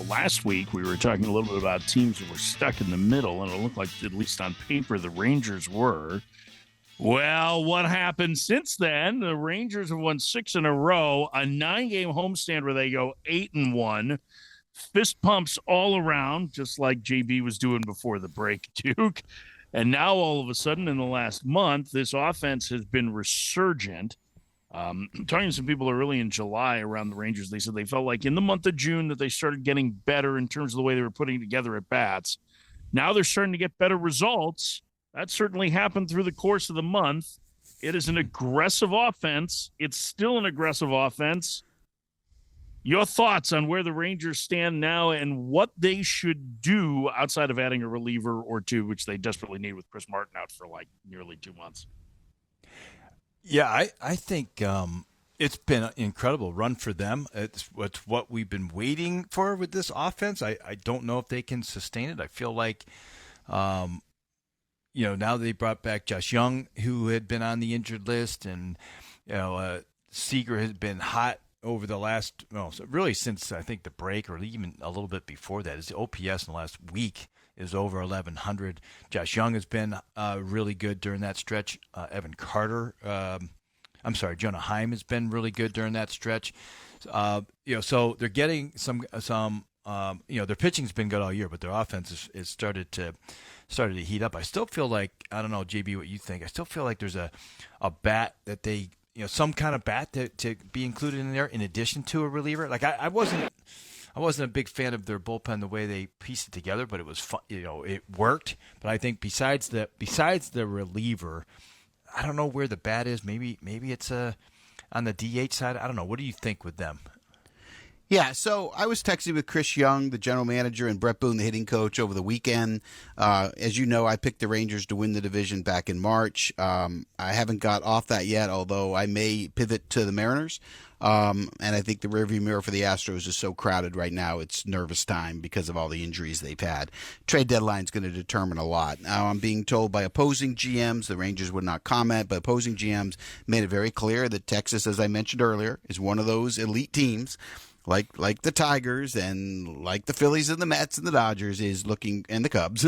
last week we were talking a little bit about teams that were stuck in the middle, and it looked like, at least on paper, the Rangers were. Well, what happened since then? The Rangers have won 6 in a row, a 9-game homestand where they go 8-1. Fist pumps all around, just like JB was doing before the break, Duke. And now all of a sudden in the last month, this offense has been resurgent. Talking to some people early in July around the Rangers, they said they felt like in the month of June that they started getting better in terms of the way they were putting together at bats. Now they're starting to get better results. That certainly happened through the course of the month. It is an aggressive offense. It's still an aggressive offense. Your thoughts on where the Rangers stand now and what they should do outside of adding a reliever or two, which they desperately need with Chris Martin out for like nearly 2 months. Yeah, I think it's been an incredible run for them. It's what we've been waiting for with this offense. I don't know if they can sustain it. I feel like now they brought back Josh Jhoan, who had been on the injured list, and Seager has been hot over the last, really since I think the break, or even a little bit before that. His OPS in the last week is over 1,100. Josh Jhoan has been really good during that stretch. Evan Carter, Jonah Heim has been really good during that stretch. So they're getting some. Their pitching's been good all year, but their offense is started to heat up. I still feel like, I don't know, JB, what you think. I still feel like there's a bat that they, some kind of bat to be included in there in addition to a reliever. Like I wasn't a big fan of their bullpen the way they pieced it together, but it was fun. It worked. But I think besides the reliever, I don't know where the bat is. Maybe it's on the DH side. I don't know. What do you think with them? Yeah, so I was texting with Chris Young, the general manager, and Brett Boone, the hitting coach, over the weekend. As you know, I picked the Rangers to win the division back in March. I haven't got off that yet, although I may pivot to the Mariners. And I think the rearview mirror for the Astros is so crowded right now, it's nervous time because of all the injuries they've had. Trade deadline is going to determine a lot. Now, I'm being told by opposing GMs, the Rangers would not comment, but opposing GMs made it very clear that Texas, as I mentioned earlier, is one of those elite teams, like the Tigers and like the Phillies and the Mets and the Dodgers is looking, and the Cubs,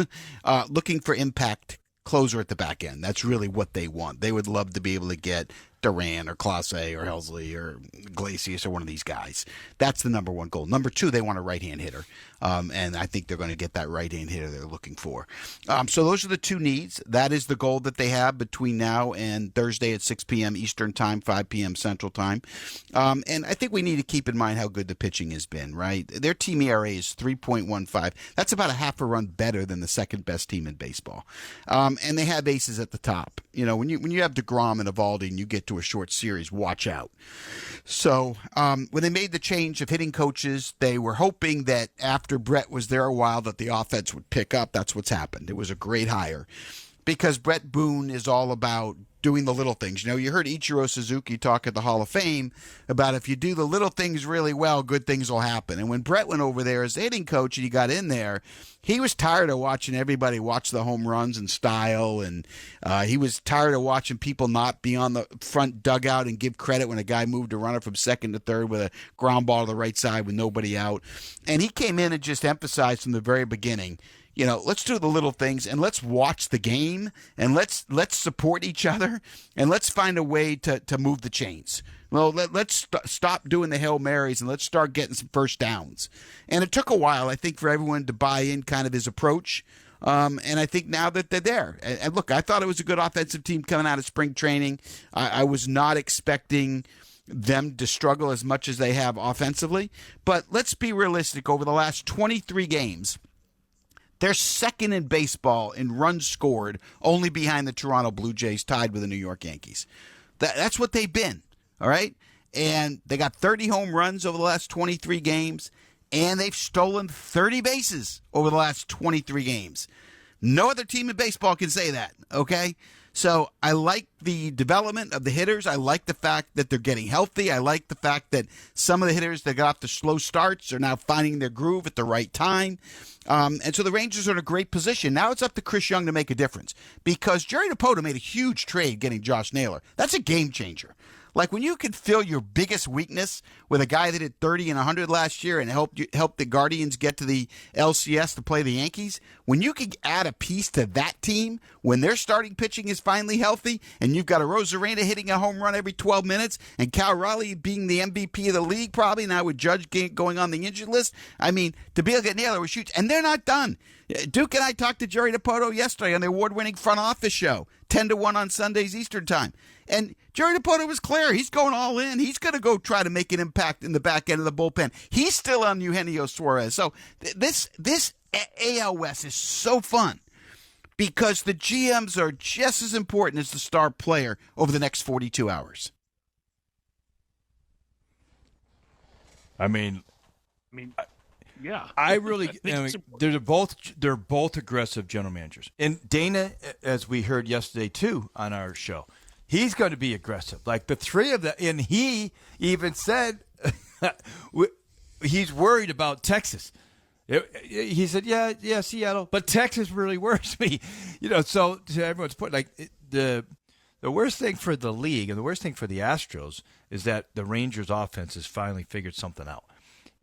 looking for impact closer at the back end. That's really what they want. They would love to be able to get Duran or Clase or Helsley or Iglesias or one of these guys. That's the number one goal. Number two, they want a right-hand hitter. And I think they're going to get that right-hand hitter they're looking for. So those are the two needs. That is the goal that they have between now and Thursday at 6 p.m. Eastern Time, 5 p.m. Central Time. And I think we need to keep in mind how good the pitching has been, right? Their team ERA is 3.15. That's about a half a run better than the second-best team in baseball. And they have aces at the top. When you have DeGrom and Evaldi and you get to a short series, watch out. So when they made the change of hitting coaches, they were hoping that after Brett was there a while that the offense would pick up. That's what's happened. It was a great hire because Brett Boone is all about doing the little things. You heard Ichiro Suzuki talk at the Hall of Fame about if you do the little things really well, good things will happen. And when Brett went over there as the hitting coach and he got in there, he was tired of watching everybody watch the home runs and style, and he was tired of watching people not be on the front dugout and give credit when a guy moved a runner from second to third with a ground ball to the right side with nobody out. And he came in and just emphasized from the very beginning, let's do the little things and let's watch the game and let's support each other and let's find a way to move the chains. Well, let's stop doing the Hail Marys and let's start getting some first downs. And it took a while, I think, for everyone to buy in kind of his approach. And I think now that they're there. And look, I thought it was a good offensive team coming out of spring training. I was not expecting them to struggle as much as they have offensively. But let's be realistic. Over the last 23 games, they're second in baseball in runs scored, only behind the Toronto Blue Jays, tied with the New York Yankees. That's what they've been, all right? And they got 30 home runs over the last 23 games, and they've stolen 30 bases over the last 23 games. No other team in baseball can say that, okay? So I like the development of the hitters. I like the fact that they're getting healthy. I like the fact that some of the hitters that got off the slow starts are now finding their groove at the right time. And so the Rangers are in a great position. Now it's up to Chris Young to make a difference because Jerry Dipoto made a huge trade getting Josh Naylor. That's a game changer. Like when you could fill your biggest weakness with a guy that hit 30 and 100 last year and helped the Guardians get to the LCS to play the Yankees, when you could add a piece to that team when their starting pitching is finally healthy and you've got a Rosarena hitting a home run every 12 minutes and Cal Raleigh being the MVP of the league probably now with Judge going on the injured list, I mean, to be able to get Naylor was huge. And they're not done. Duke and I talked to Jerry DiPoto yesterday on the award-winning front office show, 10-1 on Sundays Eastern Time. And Jerry DiPoto was clear. He's going all in. He's going to go try to make an impact in the back end of the bullpen. He's still on Eugenio Suarez. So this AL West is so fun because the GMs are just as important as the star player over the next 42 hours. Yeah, I really. They're both aggressive general managers, and Dana, as we heard yesterday too on our show, he's going to be aggressive. Like the three of them, and he even said he's worried about Texas. He said, "Yeah, Seattle, but Texas really worries me." So to everyone's point, like the worst thing for the league and the worst thing for the Astros is that the Rangers' offense has finally figured something out.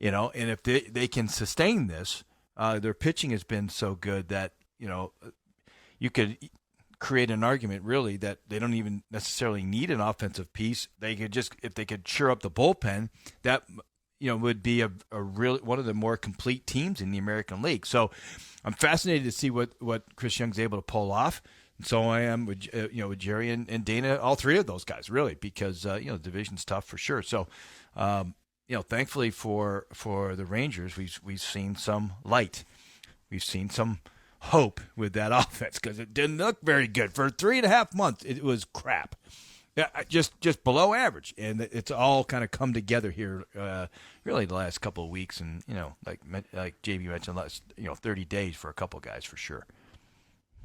And if they can sustain this, their pitching has been so good that, you could create an argument really that they don't even necessarily need an offensive piece. They could if they could cheer up the bullpen, that, would be a really one of the more complete teams in the American League. So I'm fascinated to see what Chris Young's able to pull off. And so I am with, with Jerry and Dana, all three of those guys really, because, the division's tough for sure. So, thankfully for the Rangers, we've seen some light. We've seen some hope with that offense because it didn't look very good. For 3.5 months, it was crap. Just below average. And it's all kind of come together here really the last couple of weeks. And, like JB mentioned, last 30 days for a couple of guys for sure.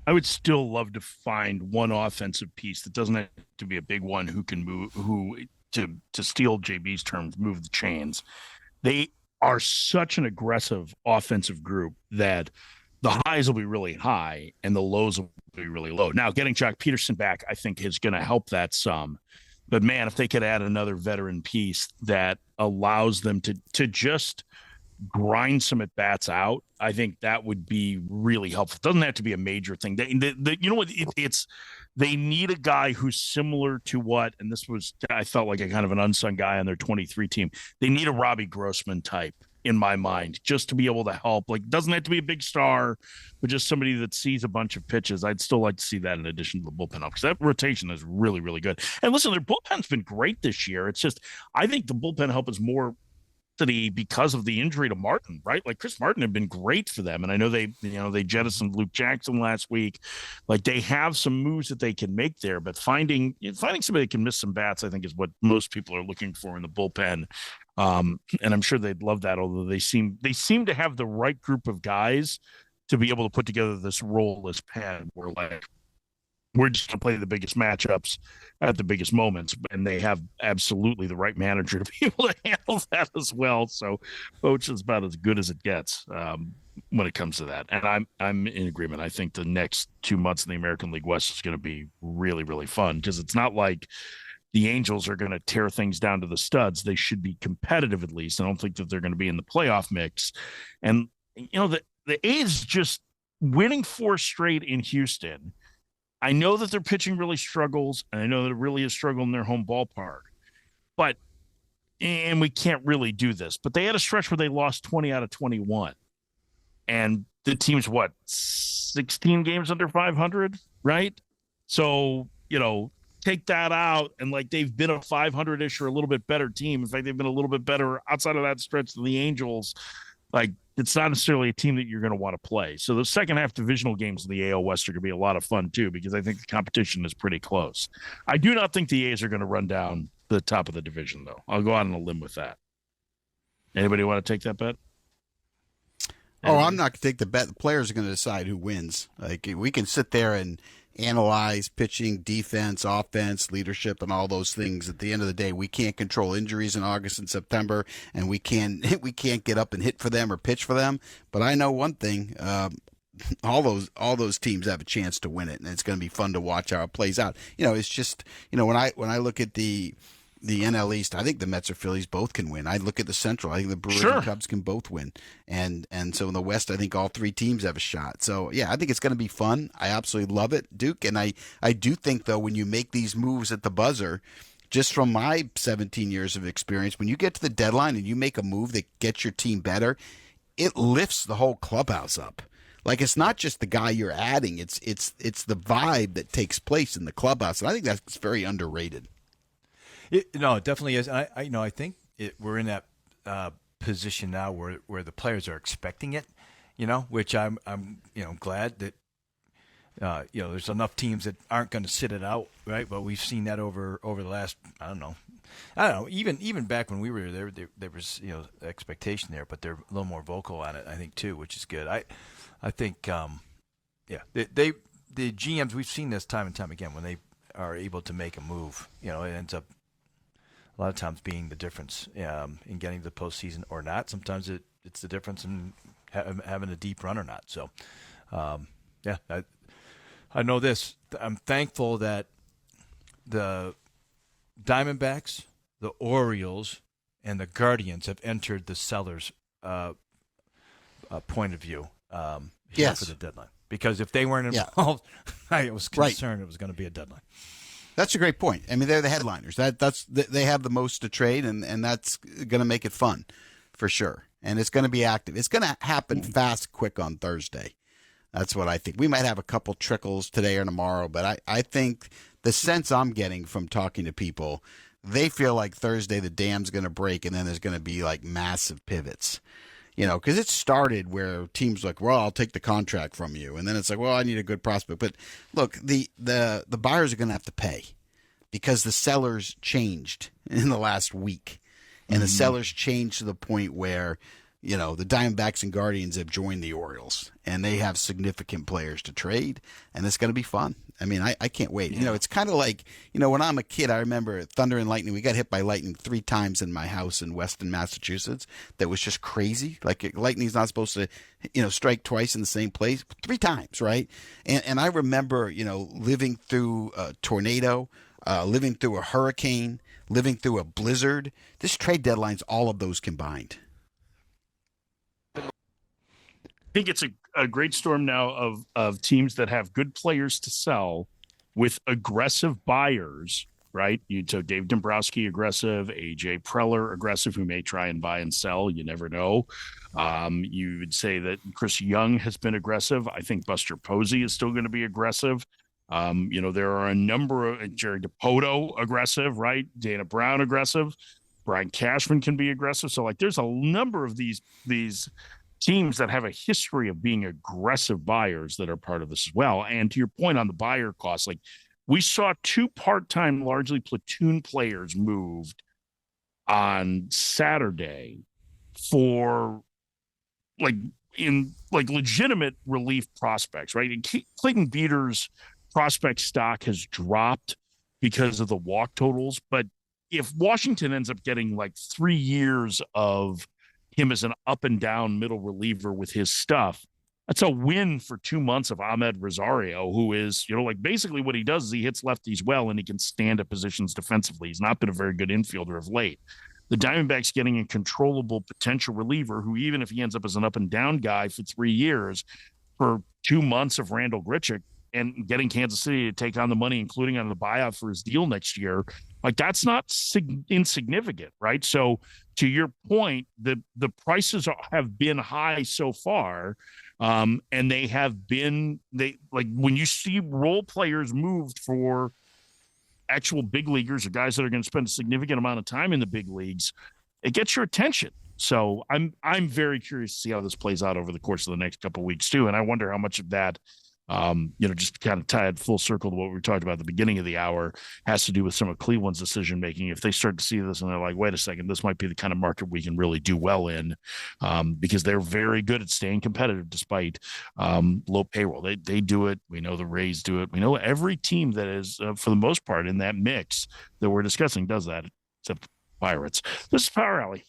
I would still love to find one offensive piece that doesn't have to be a big one who can move, to steal JB's terms, move the chains. They are such an aggressive offensive group that the highs will be really high and the lows will be really low. Now, getting Jock Peterson back, I think, is going to help that some. But, man, if they could add another veteran piece that allows them to just grind some at-bats out, I think that would be really helpful. It doesn't have to be a major thing. You know what? They need a guy who's similar to what, and this was, I felt like a kind of an unsung guy on their 23 team. They need a Robbie Grossman type, in my mind, just to be able to help. Like, doesn't have to be a big star, but just somebody that sees a bunch of pitches. I'd still like to see that in addition to the bullpen help, because that rotation is really, really good. And listen, their bullpen's been great this year. It's just, I think the bullpen help is more because of the injury to Martin, right? Like Chris Martin had been great for them. And I know they jettisoned Luke Jackson last week. Like they have some moves that they can make there, but finding somebody that can miss some bats, I think is what most people are looking for in the bullpen. And I'm sure they'd love that, although they seem to have the right group of guys to be able to put together this role-less pen where like, we're just going to play the biggest matchups at the biggest moments, and they have absolutely the right manager to be able to handle that as well. So, Boch is about as good as it gets when it comes to that. And I'm in agreement. I think the next 2 months in the American League West is going to be really, really fun because it's not like the Angels are going to tear things down to the studs. They should be competitive at least. I don't think that they're going to be in the playoff mix. And the A's just winning 4 straight in Houston. I know that their pitching really struggles, and I know that it really is struggling in their home ballpark. And we can't really do this, but they had a stretch where they lost 20 out of 21. And the team's, 16 games under 500, right? So, take that out, and like they've been a 500-ish or a little bit better team. In fact, they've been a little bit better outside of that stretch than the Angels. Like, it's not necessarily a team that you're going to want to play. So the second half divisional games in the AL West are going to be a lot of fun too, because I think the competition is pretty close. I do not think the A's are going to run down the top of the division, though. I'll go out on a limb with that. Anybody want to take that bet? Oh, I'm not going to take the bet. The players are going to decide who wins. Like, we can sit there and analyze pitching, defense, offense, leadership, and all those things. At the end of the day, we can't control injuries in August and September, and we can't get up and hit for them or pitch for them. But I know one thing: all those teams have a chance to win it, and it's going to be fun to watch how it plays out. It's just when I look at the the NL East, I think the Mets or Phillies both can win. I look at the Central. I think the Brewers Sure. and Cubs can both win. And so in the West, I think all three teams have a shot. So, yeah, I think it's going to be fun. I absolutely love it, Duke. And I do think, though, when you make these moves at the buzzer, just from my 17 years of experience, when you get to the deadline and you make a move that gets your team better, it lifts the whole clubhouse up. Like, it's not just the guy you're adding; it's the vibe that takes place in the clubhouse, and I think that's very underrated. No, it definitely is. I think we're in that position now where the players are expecting it. Which I'm glad that there's enough teams that aren't going to sit it out, right? But we've seen that over the last I don't know, even back when we were there was expectation there, but they're a little more vocal on it, I think, too, which is good. I think the GMs, we've seen this time and time again, when they are able to make a move, it ends up a lot of times being the difference in getting to the postseason or not. Sometimes it's the difference in having a deep run or not. So, I know this. I'm thankful that the Diamondbacks, the Orioles, and the Guardians have entered the seller's point of view Yes. for the deadline. Because if they weren't involved, I was concerned it was going to be a deadline. That's a great point. I mean, they're the headliners. They have the most to trade, and that's going to make it fun for sure. And it's going to be active. It's going to happen fast, quick on Thursday. That's what I think. We might have a couple trickles today or tomorrow, but I think the sense I'm getting from talking to people, they feel like Thursday the dam's going to break, and then there's going to be like massive pivots. Because it started where teams like, well, I'll take the contract from you. And then it's like, well, I need a good prospect. But look, the buyers are going to have to pay because the sellers changed in the last week. And the sellers changed to the point where, the Diamondbacks and Guardians have joined the Orioles. And they have significant players to trade. And it's going to be fun. I mean, I can't wait. Yeah. It's kind of like, when I'm a kid, I remember thunder and lightning. We got hit by lightning 3 times in my house in Weston, Massachusetts. That was just crazy. Like, lightning's not supposed to, strike twice in the same place. 3 times, right? And I remember, living through a tornado, living through a hurricane, living through a blizzard. This trade deadline's all of those combined. I think it's a great storm now of teams that have good players to sell with aggressive buyers, right? So Dave Dombrowski, aggressive, AJ Preller, aggressive, who may try and buy and sell. You never know. You would say that Chris Young has been aggressive. I think Buster Posey is still going to be aggressive. There are a number of Jerry DiPoto aggressive, right? Dana Brown aggressive. Brian Cashman can be aggressive. So there's a number of these teams that have a history of being aggressive buyers that are part of this as well. And to your point on the buyer costs, we saw 2 part-time, largely platoon players moved on Saturday for legitimate relief prospects, right? And Clayton Beater's prospect stock has dropped because of the walk totals. But if Washington ends up getting 3 years of him as an up and down middle reliever with his stuff, that's a win for 2 months of Ahmed Rosario, who is, basically what he does is he hits lefties well and he can stand at positions defensively. He's not been a very good infielder of late. The Diamondbacks getting a controllable potential reliever who, even if he ends up as an up and down guy for 3 years, for 2 months of Randall Grichuk, and getting Kansas City to take on the money, including on the buyout for his deal next year, that's not insignificant, right? So to your point, the prices have been high so far, and they have been when you see role players moved for actual big leaguers or guys that are going to spend a significant amount of time in the big leagues, it gets your attention. So I'm very curious to see how this plays out over the course of the next couple of weeks too, and I wonder how much of that. Just kind of tied full circle to what we were talking about at the beginning of the hour, has to do with some of Cleveland's decision making. If they start to see this and they're like, wait a second, this might be the kind of market we can really do well in, because they're very good at staying competitive despite low payroll. They do it. We know the Rays do it. We know every team that is, for the most part, in that mix that we're discussing does that, except Pirates. This is Power Alley.